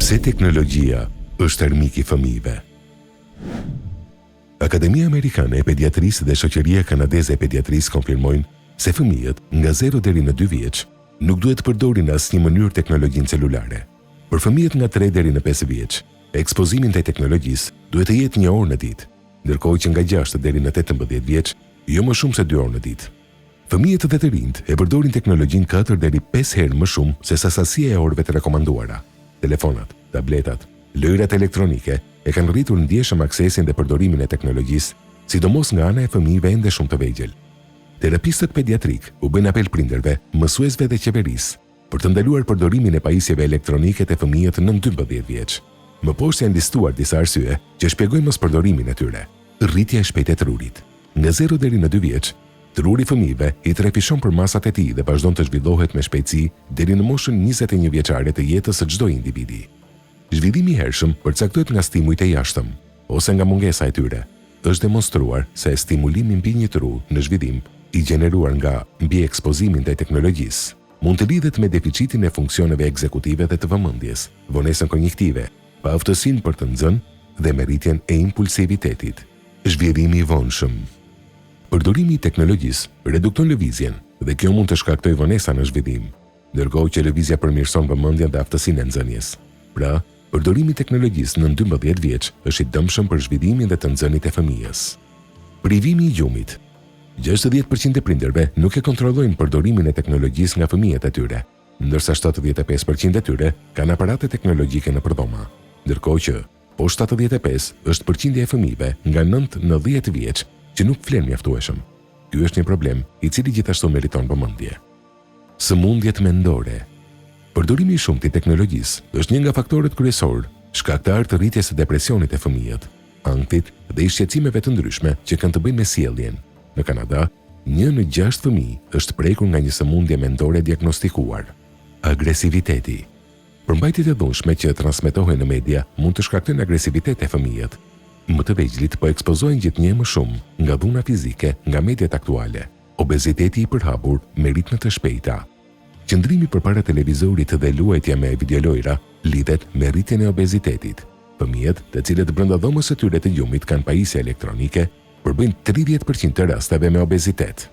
Pse teknologjia është armik i fëmijëve? Akademia Amerikane e Pediatrisë dhe Shoqëria Kanadeze e Pediatrisë konfirmojnë se fëmijët nga 0 deri në 2 vjeç nuk duhet të përdorin në asnjë mënyrë teknologjinë celulare. Për fëmijët nga 3 deri në 5 vjeç, ekspozimin ndaj teknologjisë duhet të jetë 1 orë në ditë, ndërkohë që nga 6 deri në 18 vjeç, jo më shumë se 2 orë në ditë. Fëmijët dhe të rinjt e përdorin teknologjinë 4 deri 5 herë më shumë se sa sasia e orëve të rekomanduara. Telefonat, tabletat, lojrat elektronike e kanë rritur ndjeshëm aksesin dhe përdorimin e teknologjisë, sidomos nga ana e fëmijëve ende shumë të vegjël. Terapistët pediatrik u bën apel prindërve, mësuesve dhe qeverisë për të ndaluar përdorimin e pajisjeve elektronike te fëmijët nën 12 vjeç. Më poshtë janë listuar disa arsye që shpjegojnë mos përdorimin e tyre. Rritja e shpejtë e trurit. Nga 0 deri në 2 vjeç, truri i fëmijëve i trefishon për masat e tij dhe vazhdon të zhvillohet me shpejtësi deri në moshën 21 vjeçare të jetës së çdo individi. Zhvillimi i hershëm përcaktohet nga stimujt e jashtëm ose nga mungesa e tyre. Është demonstruar se stimulimi mbi një tru në zhvillim i gjeneruar nga mbi ekspozimin ndaj teknologjisë mund të lidhet me deficitin e funksioneve ekzekutive dhe të vëmendjes, vonesën kognitivi, pa aftësinë për të nxënë dhe me rritjen e impulsivitetit. Zhvillimi i vonshëm. Përdorimi i teknologjisë redukton lëvizjen dhe kjo mund të shkaktojë vonesa në zhvillim, ndërkohë që lëvizja përmirëson vëmendjen dhe aftësinë e nxënjes. Pra, përdorimi i teknologjisë nën 12 vjeç është i dëmshëm për zhvillimin dhe të nxënit e fëmijës. Privimi i gjumit. 60% e prindërve nuk e kontrollojnë përdorimin e teknologjisë nga fëmijët e tyre, ndërsa 75% e tyre kanë aparate teknologjike në përdhoma, ndërkohë që po 75 është përqindja e fëmijëve nga 9 në 10 vjeç që nuk flen mjaftueshëm. Ky është një problem i cili gjithashtu meriton vëmendje. Sëmundjet mendore. Përdorimi i shumtë i teknologjisë është një nga faktorët kryesor shkaktar të rritjes së depresionit e fëmijët, ankthit dhe i shqetësimeve të ndryshme që kanë të bëjnë me sjelljen. Në Kanada, 1 në 6 fëmijë është prekur nga një sëmundje mendore diagnostikuar. Agresiviteti. Përmbajtjet e dhunshme që transmetohen në media mund të shkaktojnë agresivitet e fëmijët. Më të vegjëlit po ekspozohen gjithnjë më shumë nga dhuna fizike nga mediat aktuale, obeziteti i përhapur me ritme të shpejta. Qëndrimi përpara televizorit dhe luajtja me videolojra lidhet me rritjen e obezitetit. Fëmijët, të cilët brenda dhomës së tyre të gjumit kanë pajisje elektronike, përbëjnë 30% të rasteve me obezitet.